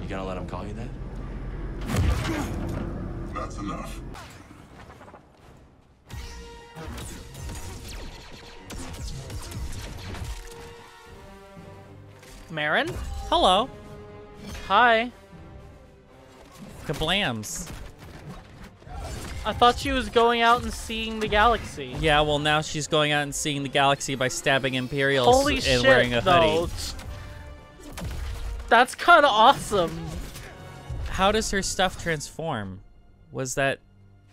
You gonna let him call you that? That's enough. Marin? Hello. Hi. Kablams. I thought she was going out and seeing the galaxy. Yeah, well now she's going out and seeing the galaxy by stabbing Imperials Holy and shit, wearing a though. hoodie. That's kind of awesome. How does her stuff transform? Was that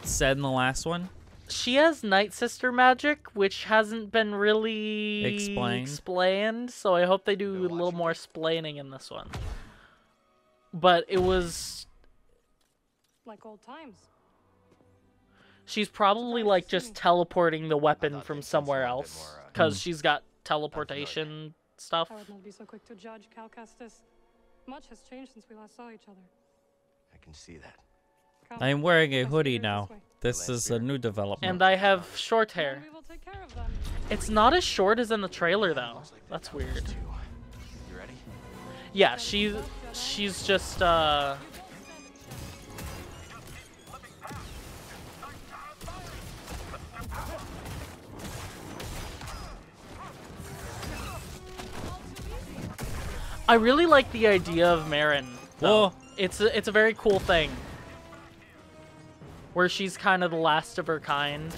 said in the last one? She has Night Sister magic, which hasn't been really explained, so I hope they do a little more explaining in this one. But it was... like old times. She's probably like just teleporting the weapon from somewhere else, because she's got teleportation stuff. I would not be so quick to judge, Cal Kestis. Much has changed since we last saw each other. I can see that. I'm wearing a hoodie now. This is a new development. And I have short hair. We will take care of them. It's not as short as in the trailer, though. That's weird. You ready? Yeah, she's just, I really like the idea of Marin, though. Whoa. It's a very cool thing. Where she's kind of the last of her kind.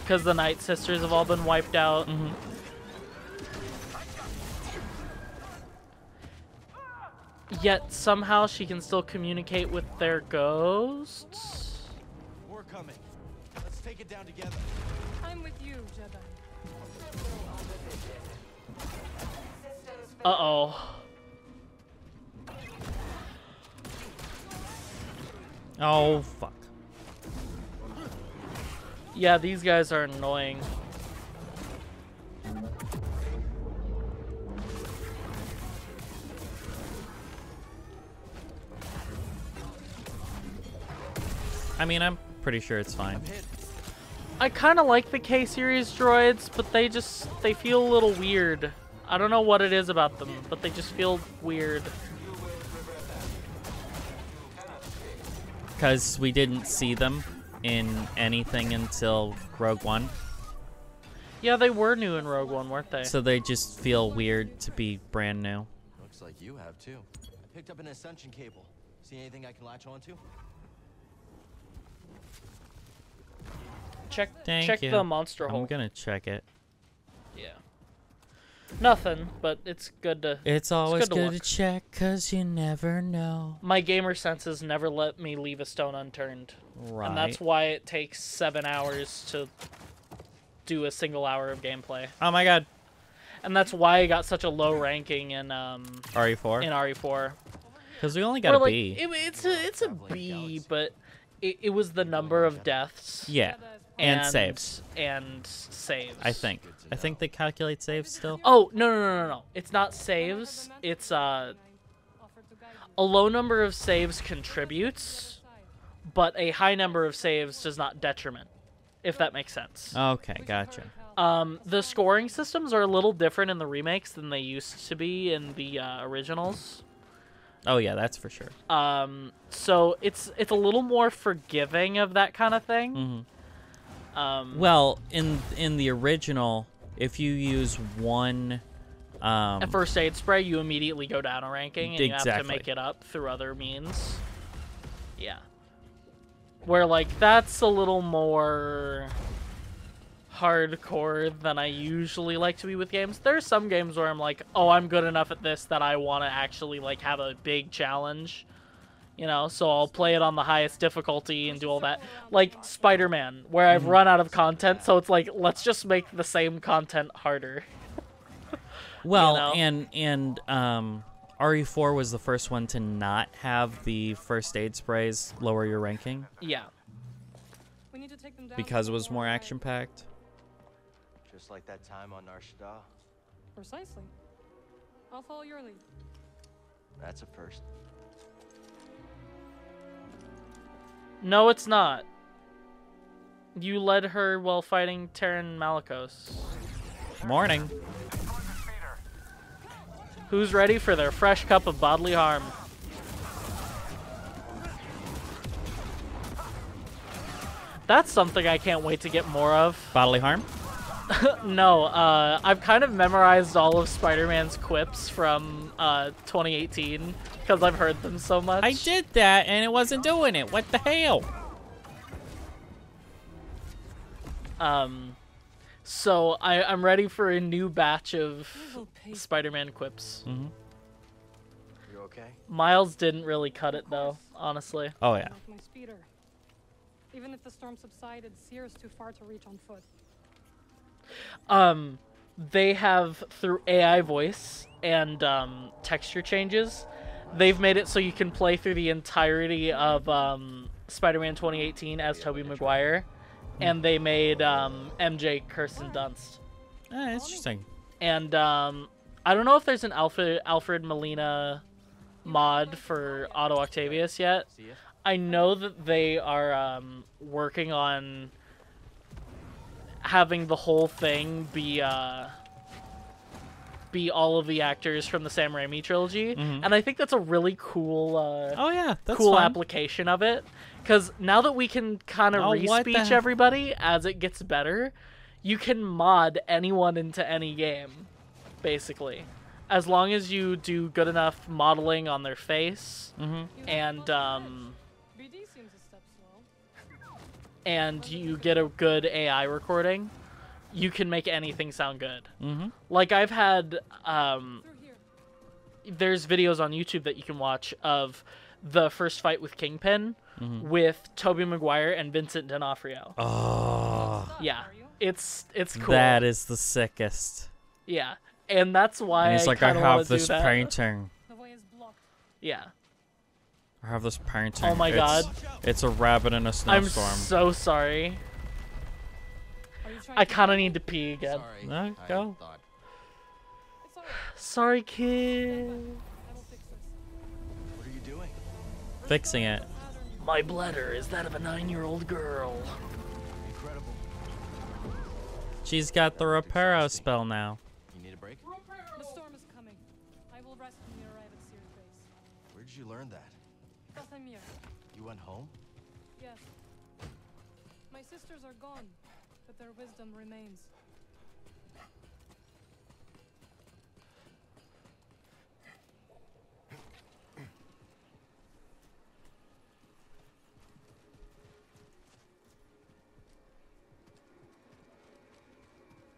Because the Night Sisters have all been wiped out. Mm-hmm. Yet somehow she can still communicate with their ghosts. We're coming. Let's take it down together. I'm with you, Jedi. Uh-oh. Oh, fuck. Yeah, these guys are annoying. I mean, I'm pretty sure it's fine. I kind of like the K-series droids, but they feel a little weird. I don't know what it is about them, but they just feel weird. Because we didn't see them in anything until Rogue One. Yeah, they were new in Rogue One, weren't they? So they just feel weird to be brand new. Looks like you have too. I picked up an ascension cable. See anything I can latch onto? Check Thank you. the monster hole. I'm gonna check it. Yeah. Nothing, but it's good to. It's always good to look. check, cause you never know. My gamer senses never let me leave a stone unturned. Right. And that's why it takes 7 hours to do a single hour of gameplay. Oh my god. And that's why I got such a low ranking in RE4? In RE4. Because we only got a like, B. It's a B, but it was the number of deaths. Yeah. And saves. And saves. I think. I think they calculate saves still. Oh, no. It's not saves. It's a low number of saves contributes, but a high number of saves does not detriment, if that makes sense. Okay, gotcha. The scoring systems are a little different in the remakes than they used to be in the originals. Oh yeah, that's for sure. So it's a little more forgiving of that kind of thing. Mm-hmm. Well, in the original, if you use one a first aid spray, you immediately go down a ranking, and you have to Exactly. make it up through other means. Yeah. Where, like, that's a little more hardcore than I usually like to be with games. There are some games where I'm like, oh, I'm good enough at this that I want to actually, like, have a big challenge. You know, so I'll play it on the highest difficulty and do all that. Like Spider-Man, where I've run out of content, so it's like, let's just make the same content harder. Well, you know? and RE4 was the first one to not have the first aid sprays lower your ranking. Yeah. We need to take them down Because it was before more I- action-packed. Just like that time on Nar Shaddaa. Precisely. I'll follow your lead. That's a first. No, it's not. You led her while fighting Terran Malicos. Morning. Who's ready for their fresh cup of bodily harm? That's something I can't wait to get more of. Bodily harm? No, I've kind of memorized all of Spider-Man's quips from 2018 because I've heard them so much. I did that and it wasn't doing it. What the hell? So I'm ready for a new batch of Spider-Man quips. Mm-hmm. You okay? Miles didn't really cut it though, honestly. Oh yeah. Like my speeder. Even if the storm subsided, Sear's too far to reach on foot. They have, through AI voice and texture changes, they've made it so you can play through the entirety of Spider-Man 2018 as Tobey Maguire, and they made MJ Kirsten Dunst. Ah, interesting. And I don't know if there's an Alfred Molina mod for Otto Octavius yet. See ya. I know that they are working on having the whole thing be all of the actors from the Sam Raimi trilogy, and I think that's a really cool Oh yeah, that's cool fun. application of it, because now that we can kind of Oh, what re-speech the- everybody as it gets better, you can mod anyone into any game, basically, as long as you do good enough modeling on their face and BD seems a step slow. and you get a good AI recording, you can make anything sound good. Mm-hmm. Like, I've had, Through here. there's videos on YouTube that you can watch of the first fight with Kingpin with Tobey Maguire and Vincent D'Onofrio. Oh, Yeah, Are you? it's cool. that is the sickest. Yeah, and that's why And he's like, I kinda wanna have this do that. painting. The way is blocked. Yeah. I have this painting. Oh my God. It's a rabbit in a I'm snowstorm. so sorry. Are you trying I to kind of kill me? need to pee again. Sorry. No, I go. thought- It's alright. Sorry, kid. I will fix this. What are you doing? Fixing it. Pattern. My bladder is that of a 9-year-old girl. Incredible. She's got the Reparo spell now. You need a break? The storm is coming. I will rest when we arrive at Sear's base. Where did you learn that? Dathomir. You went home? Yes. My sisters are gone, but their wisdom remains.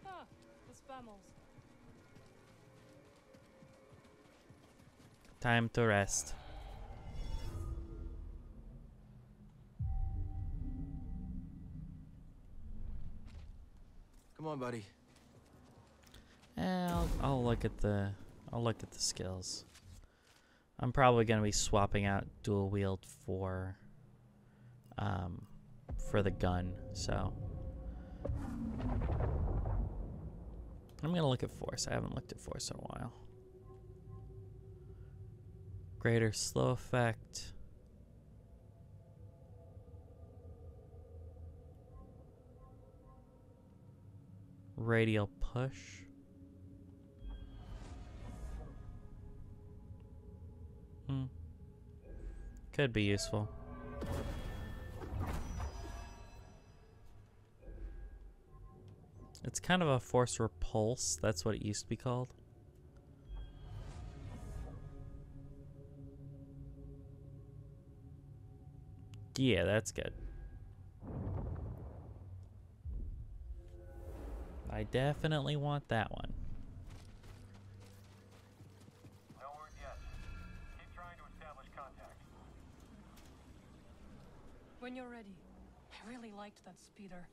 Ah, the spammels. Time to rest. Come on, buddy. I'll look at the skills. I'm probably gonna be swapping out dual wield for the gun, so I'm gonna look at force. I haven't looked at force in a while. Greater slow effect. Radial push. Could be useful. It's kind of a force repulse. That's what it used to be called. Yeah, that's good. I definitely want that one. No word yet. Keep trying to establish contact. When you're ready. I really liked that speeder.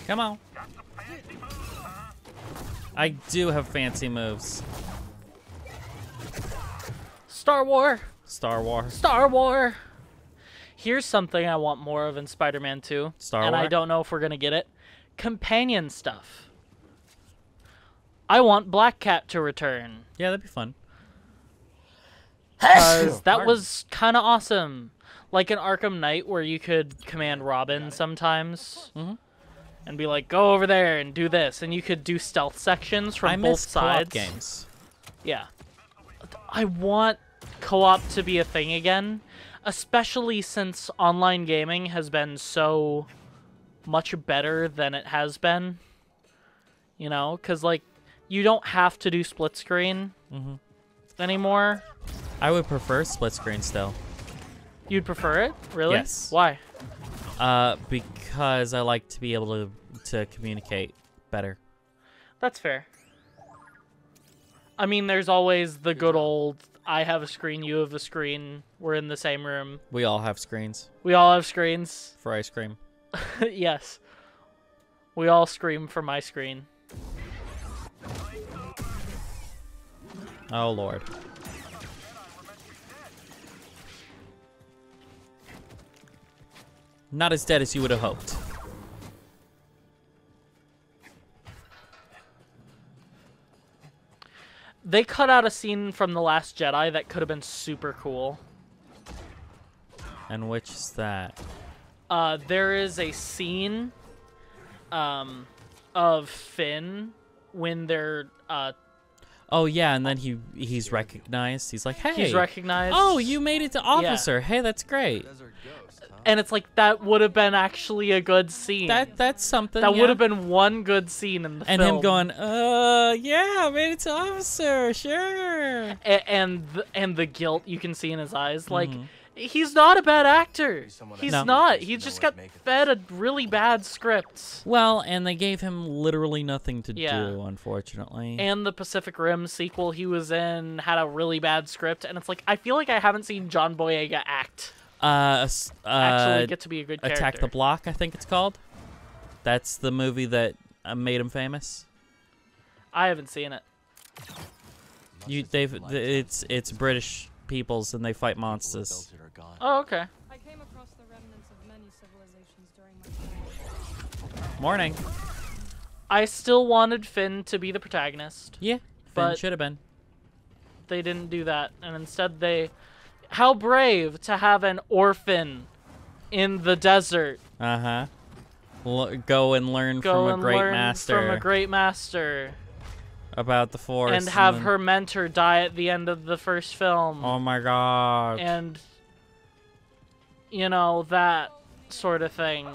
Come on. I do have fancy moves. Star War. Star Wars. Star War. Here's something I want more of in Spider-Man 2. Star and War? I don't know if we're going to get it. Companion stuff. I want Black Cat to return. Yeah, that'd be fun. Because that was kind of awesome. Like in Arkham Knight where you could command Robin sometimes. And be like, go over there and do this. And you could do stealth sections from both sides. Co-op games. Yeah. I want co-op to be a thing again. Especially since online gaming has been so much better than it has been. You know? Because, like, you don't have to do split screen anymore. I would prefer split screen still. You'd prefer it? Really? Yes. Why? Because I like to be able to communicate better. That's fair. I mean, there's always the good old, I have a screen, you have a screen, we're in the same room. We all have screens We all have screens. for ice cream. Yes. We all scream for my screen. Oh, Lord. Not as dead as you would have hoped. They cut out a scene from The Last Jedi that could have been super cool. And which is that? There is a scene of Finn when they're Oh yeah, and then he's recognized. He's like, hey, he's recognized. oh, you made it to officer. Hey, that's great. Desert ghost, huh? And it's like that would have been actually a good scene. That's something. That yeah. would have been one good scene in the And film. him going, yeah, I made it to officer, sure. And the guilt you can see in his eyes, like he's not a bad actor. He's No. not. He just got fed a really bad script. Well, and they gave him literally nothing to Yeah. do, unfortunately. And the Pacific Rim sequel he was in had a really bad script, and it's like I feel like I haven't seen John Boyega actually get to be a good character. Attack the Block, I think it's called. That's the movie that made him famous. I haven't seen it. It's British peoples and they fight monsters. Oh, okay. I came across the remnants of many civilizations during my time. Morning. I still wanted Finn to be the protagonist. Yeah, But- Finn should have been. They didn't do that, and instead they... How brave to have an orphan in the desert. Uh-huh. Go and learn Go from a and great learn master from a great master. about the Force. And have then- her mentor die at the end of the first film. Oh my god. And, you know, that sort of thing,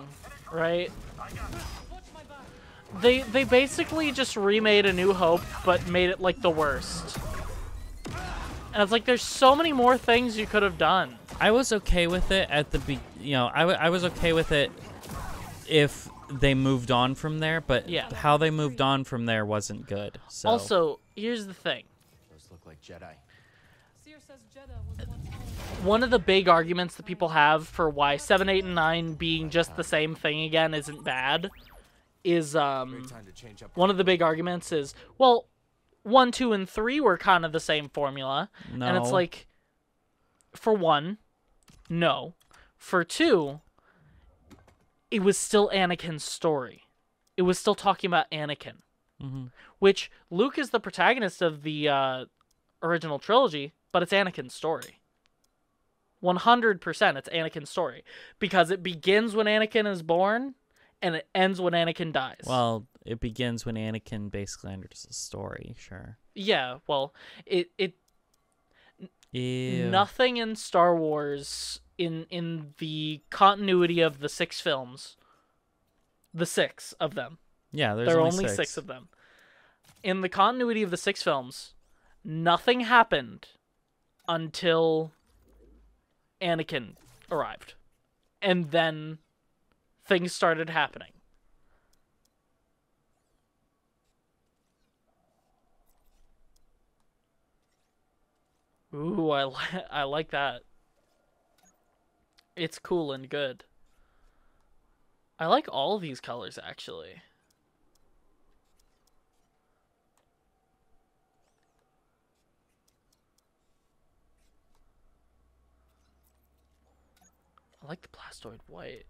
right? They basically just remade A New Hope, but made it, like, the worst. And it's like, there's so many more things you could have done. I was okay with it at the I was okay with it if they moved on from there, but Yeah. how they moved on from there wasn't good. So Also, here's the thing. Those look like Jedi. Seer says Jeddah was once home. One of the big arguments that people have for why 7, 8, and 9 being just the same thing again isn't bad is, Time to change up. one of the big arguments is, well, 1, 2, and 3 were kind of the same formula. And it's No. like, for 1, no. For 2, it was still Anakin's story. It was still talking about Anakin. Which, Luke is the protagonist of the original trilogy, but it's Anakin's story. 100% it's Anakin's story. Because it begins when Anakin is born, and it ends when Anakin dies. Well, it begins when Anakin basically enters the story, sure. Yeah, well, it Ew. nothing in Star Wars in the continuity of the 6 films, the 6 of them. Yeah, there's There are only only 6 of them. In the continuity of the 6 films, nothing happened until Anakin arrived. And then things started happening. Ooh, I like that. It's cool and good. I like all these colors, actually. like the plastoid white.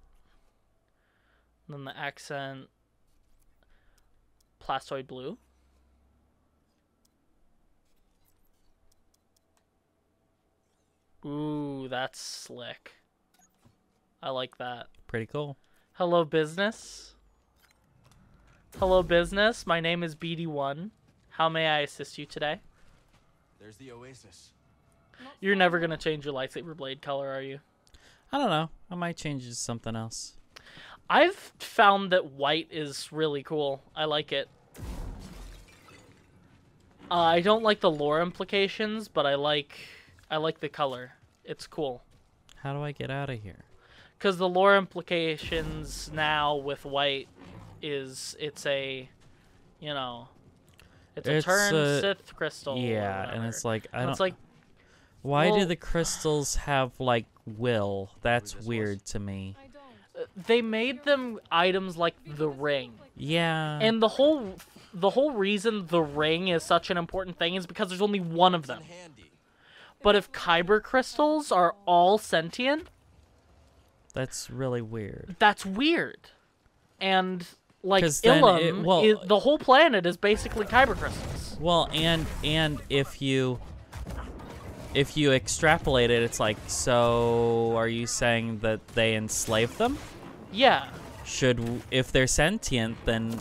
And then the accent plastoid blue. Ooh, that's slick. I like that. Pretty cool. Hello, business. Hello, business. My name is BD1. How may I assist you today? There's the oasis. You're never gonna change your lightsaber blade color, are you? I don't know. I might change it to something else. I've found that white is really cool. I like it. I don't like the lore implications, but I like the color. It's cool. How do I get out of here? Because the lore implications now with white is it's a, you know, it's a turn Sith crystal. Yeah, and it's like I don't. It's like, why well, do the crystals have like will? That's weird to me. I don't. they made them items like the ring. Yeah. And the whole reason the ring is such an important thing is because there's only one of them. Handy. But if kyber crystals are all sentient, That's really weird. that's weird. And like 'Cause then Ilum, the whole planet is basically kyber crystals. Well, and if you extrapolate it, it's like, so are you saying that they enslave them? Yeah. If they're sentient, then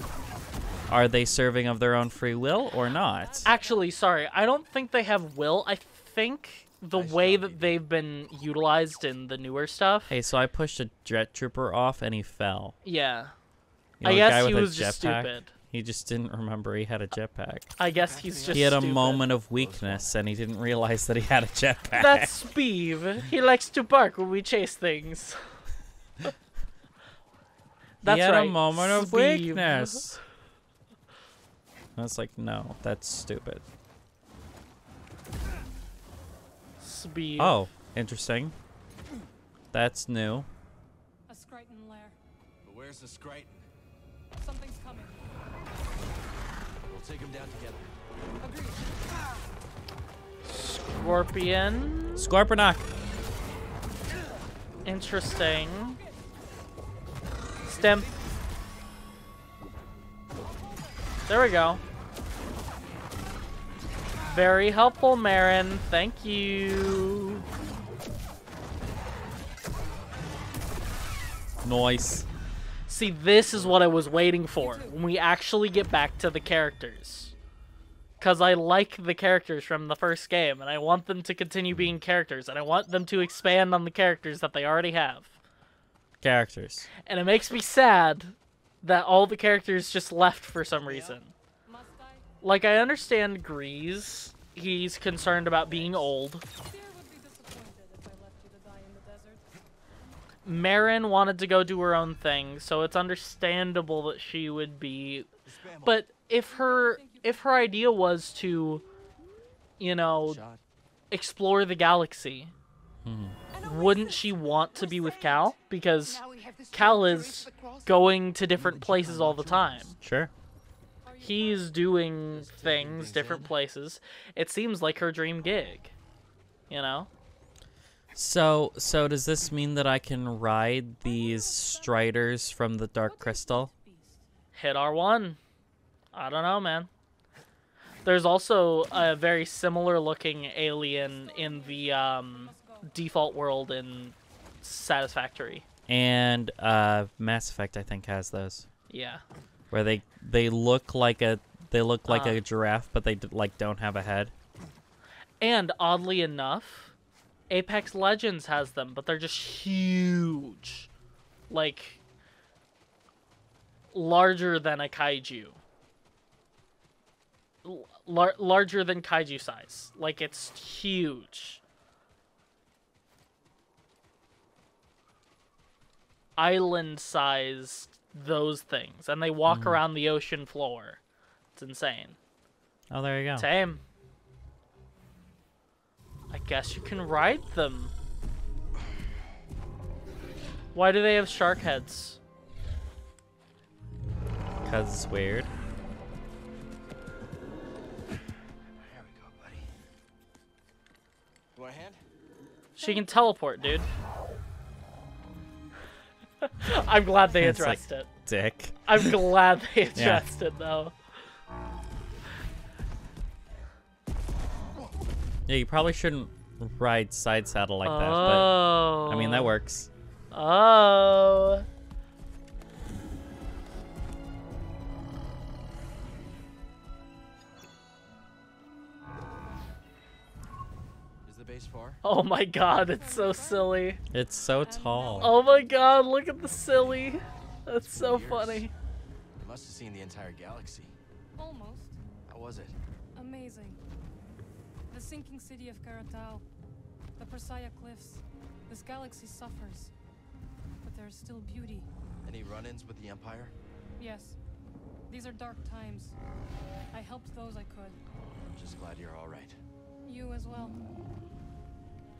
are they serving of their own free will or not? Actually, sorry, I don't think they have will. I think the way that they've been utilized in the newer stuff. Hey, so I pushed a jet trooper off and he fell. Yeah. You know, I a guess guy he with a was just jetpack? stupid. He just didn't remember he had a jetpack. I guess he's just He had a stupid. moment of weakness and he didn't realize that he had a jetpack. That's Speeve. He likes to bark when we chase things. That's he had right. a moment of Speeve. weakness. I was like, no, that's stupid. Speeve. Oh, interesting. That's new. A Skriton lair. But where's the Skriton? Something's coming. We'll take him down together. Agreed. Scorpion. Scorponok. Interesting. Stem. There we go. Very helpful, Marin. Thank you. Nice. See, this is what I was waiting for when we actually get back to the characters. Because I like the characters from the first game, and I want them to continue being characters, and I want them to expand on the characters that they already have. Characters. And it makes me sad that all the characters just left for some reason. Must I? Like, I understand Grease. He's concerned about being old. Fear would be disappointed if I left you to die in the desert. Marin wanted to go do her own thing, so it's understandable that she would be. But if her idea was to, you know, Shot. explore the galaxy, wouldn't she want to be with Cal? Because Cal is going to different places all the time. Sure. He's doing things different places. It seems like her dream gig, you know? So does this mean that I can ride these striders from the Dark Crystal? Hit R1. I don't know, man. There's also a very similar looking alien in the default world in Satisfactory. And Mass Effect, I think, has those. Yeah. Where they look like a a giraffe, but they don't have a head. And oddly enough, Apex Legends has them, but they're just huge. Like, larger than a kaiju. Larger than kaiju size. Like, it's huge. Island-sized those things. And they walk around the ocean floor. It's insane. Oh, there you go. Tame. I guess you can ride them. Why do they have shark heads? Because it's weird. There we go, buddy. You want a hand? She can teleport, dude. I'm glad they It's like, addressed it. Dick. I'm glad they addressed it, though. Yeah, you probably shouldn't ride side saddle like that, Oh. but I mean that works. Oh. Is the base far? Oh my god, it's so silly. It's so tall. Oh my god, look at the silly. That's so Years. funny. You must have seen the entire galaxy. Almost. How was it? Amazing. The sinking city of Karatao, the Persaya Cliffs. This galaxy suffers, but there is still beauty. Any run-ins with the Empire? Yes, these are dark times. I helped those I could. I'm just glad you're all right. You as well.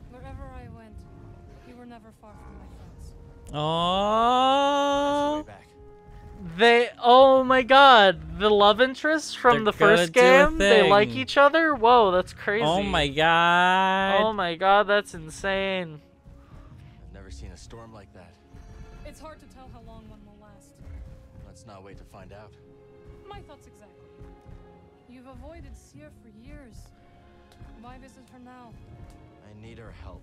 Wherever I went, you were never far from my friends. That's the Oh. way back. Oh my god, the love interest from They're the first gonna do a game, they like thing. each other? Whoa, that's crazy. Oh my god. Oh my god, that's insane. I've never seen a storm like that. It's hard to tell how long one will last. Let's not wait to find out. My thoughts exactly. You've avoided Seer for years. Why visit her now? I need her help.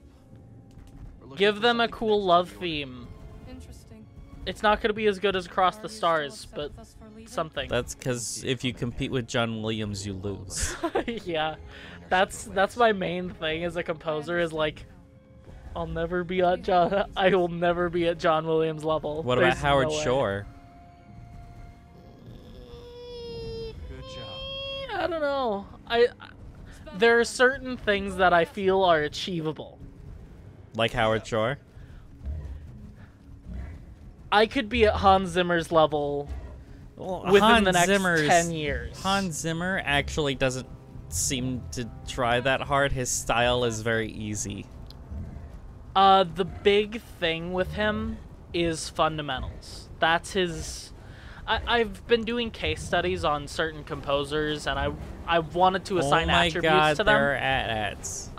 We're looking Give for them a something cool connected to love the order. theme. Interesting. It's not going to be as good as Across Are the you still Stars, upset but with us for leaving? something. That's because if you compete with John Williams, you lose. Yeah, that's my main thing as a composer is like, I'll never be at John. I will never be at John Williams level. What about There's Howard no way. Shore? Good job. I don't know. There are certain things that I feel are achievable. Like Howard Shore? I could be at Hans Zimmer's level Well, within the next 10 years. Hans Zimmer actually doesn't seem to try that hard. His style is very easy. The big thing with him is fundamentals. That's his. I've been doing case studies on certain composers, and I wanted to assign oh my attributes god, to there are them. AT-ATs.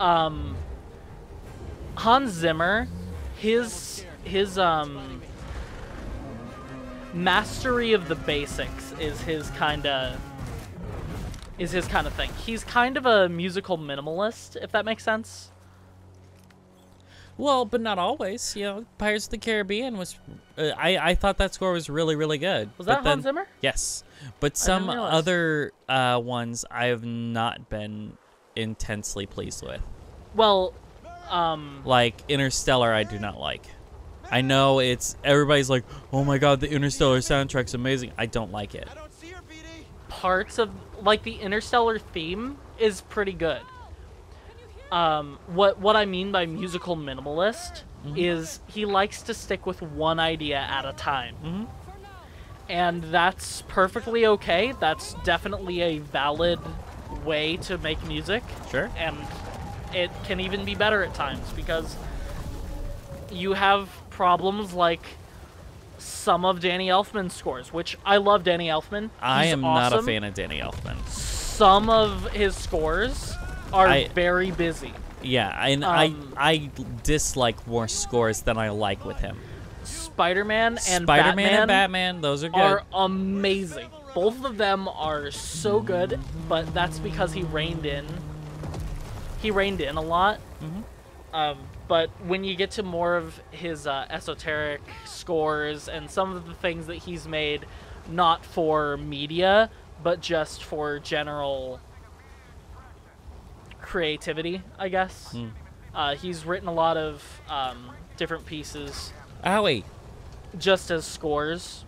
Hans Zimmer, his mastery of the basics is his kind of thing. He's kind of a musical minimalist, if that makes sense. Well, but not always. You know, Pirates of the Caribbean was... I thought that score was really, really good. Was But that then- Hans Zimmer? Yes. But some realize. other ones I have not been intensely pleased with. Well, Like Interstellar, I do not like. I know everybody's like, oh my god, the Interstellar soundtrack's amazing. I don't like it. I don't see her, BD. parts of like the Interstellar theme is pretty good. What I mean by musical minimalist is he likes to stick with one idea at a time. And that's perfectly okay. That's definitely a valid way to make music. Sure. And it can even be better at times because you have problems like some of Danny Elfman's scores, which I love Danny Elfman. I He's am not a awesome. fan of Danny Elfman. Some of his scores are very busy. Yeah, and I dislike more scores than I like with him. Spider-Man and Batman, those are good. are amazing. Both of them are so good, but that's because he reined in. He reined in a lot. But when you get to more of his esoteric scores and some of the things that he's made, not for media, but just for general creativity, I guess. He's written a lot of different pieces Owie. just as scores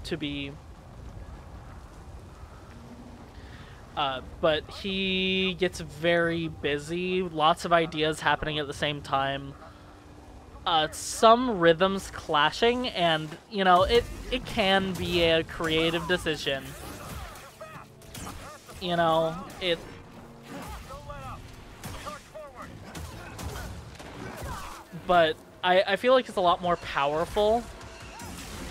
to be but he gets very busy, lots of ideas happening at the same time, some rhythms clashing, and you know it can be a creative decision, you know, but I feel like it's a lot more powerful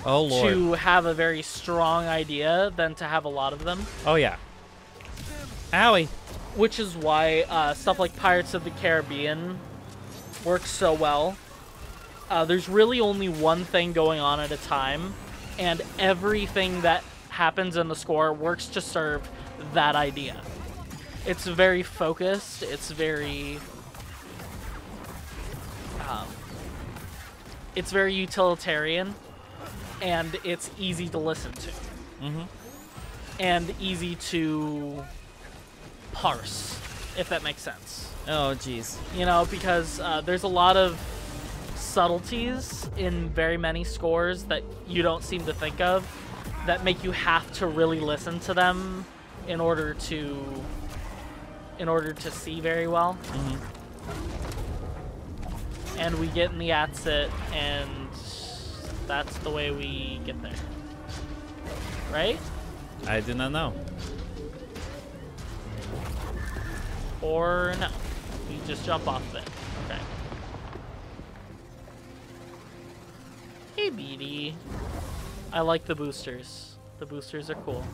Oh lord. to have a very strong idea than to have a lot of them. Oh yeah. Owie. Which is why stuff like Pirates of the Caribbean works so well. there's really only one thing going on at a time, and everything that happens in the score works to serve that idea. It's very focused, it's very utilitarian, and it's easy to listen to. And easy to parse, if that makes sense. Oh, jeez. You know, because there's a lot of subtleties in very many scores that you don't seem to think of that make you have to really listen to them in order to see very well. And we get in the Atsit, and that's the way we get there. Right? I do not know. Or no. We just jump off of it. Okay. Hey, BD. I like the boosters. The boosters are cool.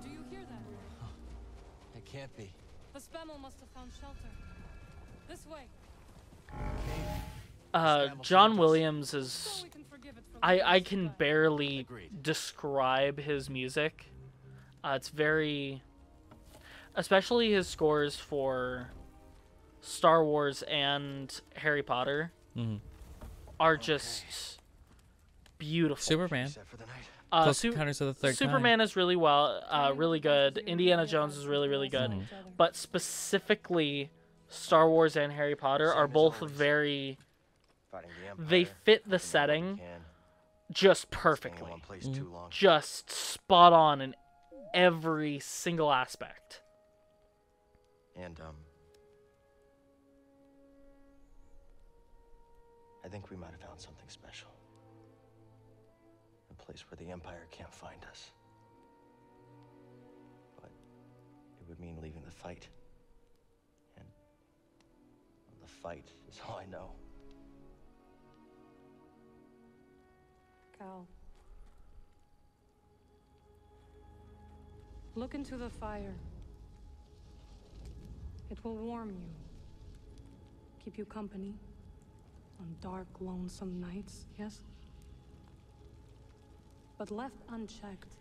Do you hear that? It can't be. The Spammel must have found shelter. This way. John Williams is... So we can forgive it for I can barely Agreed. describe his music. It's very... Especially his scores for Star Wars and Harry Potter are just beautiful. Superman. Set for the night. Close Encounters of the Third Superman is really really good. Indiana Jones is really, really good. But specifically, Star Wars and Harry Potter are both very... Fighting the Empire, They fit the doing what we setting can. just Staying in perfectly. one place too long. Just spot on in every single aspect. And I think we might have found something special. A place where the Empire can't find us. But it would mean leaving the fight. And the fight is all I know. Cal. Look into the fire. It will warm you. Keep you company on dark, lonesome nights, yes? But left unchecked,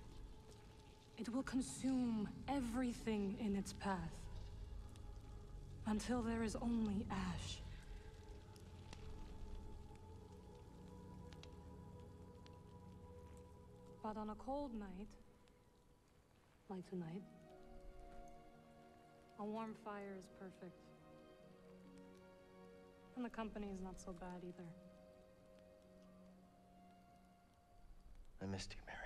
it will consume everything in its path until there is only ash. But on a cold night, like tonight, a warm fire is perfect. And the company is not so bad either. I missed you, Mary.